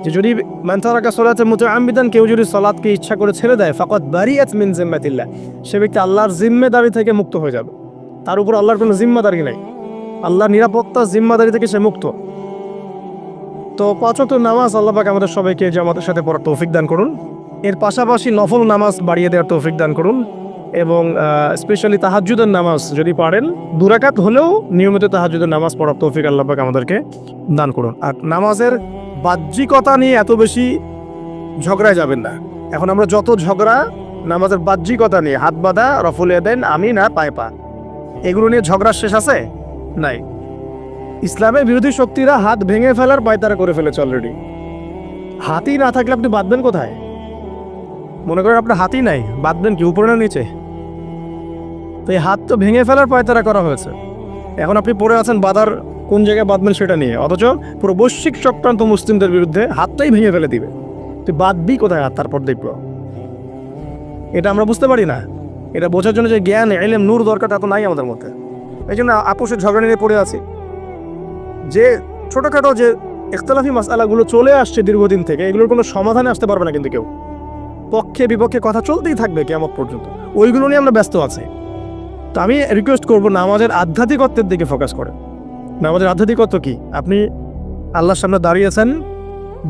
যে যদি মান তারাকা সালাতা মুতাআম্মিদান, কেউ যদি সালাতকে ইচ্ছা করে ছেড়ে দেয়, ফাকাদ বারিআত মিন জিম্মাতিল্লাহ, সে ব্যক্তি আল্লাহর জিম্মেদারি থেকে মুক্ত হয়ে যাবে। তার উপর আল্লাহর কোনো জিম্মাদারি নাই, আল্লাহর নিরাপত্তা জিম্মাদারি থেকে সে মুক্ত। তো 5 ওয়াক্ত নামাজ আল্লাহ পাক আমাদের সবাইকে জামাতের সাথে পড়ার তৌফিক দান করুন। এর পাশাপাশি নফল নামাজ বাড়িয়ে দেওয়ার তৌফিক দান করুন, এবং স্পেশালি তাহাজ্জুদের নামাজ যদি পারেন 2 রাকাত হলেও নিয়মিত তাহাজ্জুদের নামাজ পড়ার তৌফিক আল্লাহ পাক আমাদেরকে দান করুন। আর নামাজের বাহ্যিকতা নিয়ে এত বেশি ঝগড়ায় যাবেন না। এখন আমরা যত ঝগড়া নামাজের বাহ্যিকতা নিয়ে, হাত বাঁধা, রফুল ইয়াদাইন, আমি না পায়ে পা, এগুলো নিয়ে ঝগড়ার শেষ আছে? নাই। ইসলামের বিরোধী শক্তিরা হাত ভেঙে ফেলার পায়তারা করে ফেলেছে অলরেডি। হাতই না থাকলে আপনি বাঁধবেন কোথায়? মনে করেন আপনার হাতই নাই, বাঁধবেন কি উপরে না নিচে? তো এই হাত তো ভেঙে ফেলার পায়তারা করা হয়েছে। এখন আপনি পড়ে আছেন বাঁধার কোন জায়গায় বাঁধবেন সেটা নিয়ে, অথচ পুরো বৈশ্বিক চক্রান্ত মুসলিমদের বিরুদ্ধে হাতটাই ভেঙে ফেলে দিবে। তুই বাঁধবি কোথায় হাত? তারপর দেখব। এটা আমরা বুঝতে পারি না। এটা বোঝার জন্য যে জ্ঞান, ইলম, নূর দরকার তা তো নাই আমাদের মধ্যে। এই জন্য আপোষের ঝগড়া নিয়ে পড়ে আছি। যে ছোটোখাটো যে ইখতিলাফি মাসআলাগুলো চলে আসছে দীর্ঘদিন থেকে, এগুলোর কোনো সমাধানে আসতে পারবে না কিন্তু কেউ। পক্ষে বিপক্ষে কথা চলতেই থাকবে কিয়ামত পর্যন্ত, ওইগুলো নিয়ে আমরা ব্যস্ত আছি। তো আমি রিকোয়েস্ট করবো নামাজের আধ্যাত্মিকত্বের দিকে ফোকাস করে। নামাজের আধ্যাত্মিকত্ব কি? আপনি আল্লাহর সামনে দাঁড়িয়েছেন,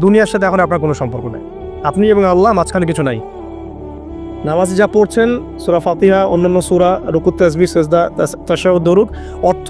দুনিয়ার সাথে এখন আপনার কোনো সম্পর্ক নেই, আপনি এবং আল্লাহ, মাঝখানে কিছু নাই। নামাজে যা পড়ছেন, সূরা ফাতিহা, অন্যান্য সূরা, রুকু, তাসবিহ, সিজদা, তাশাহুদ, দরুদ, অর্থ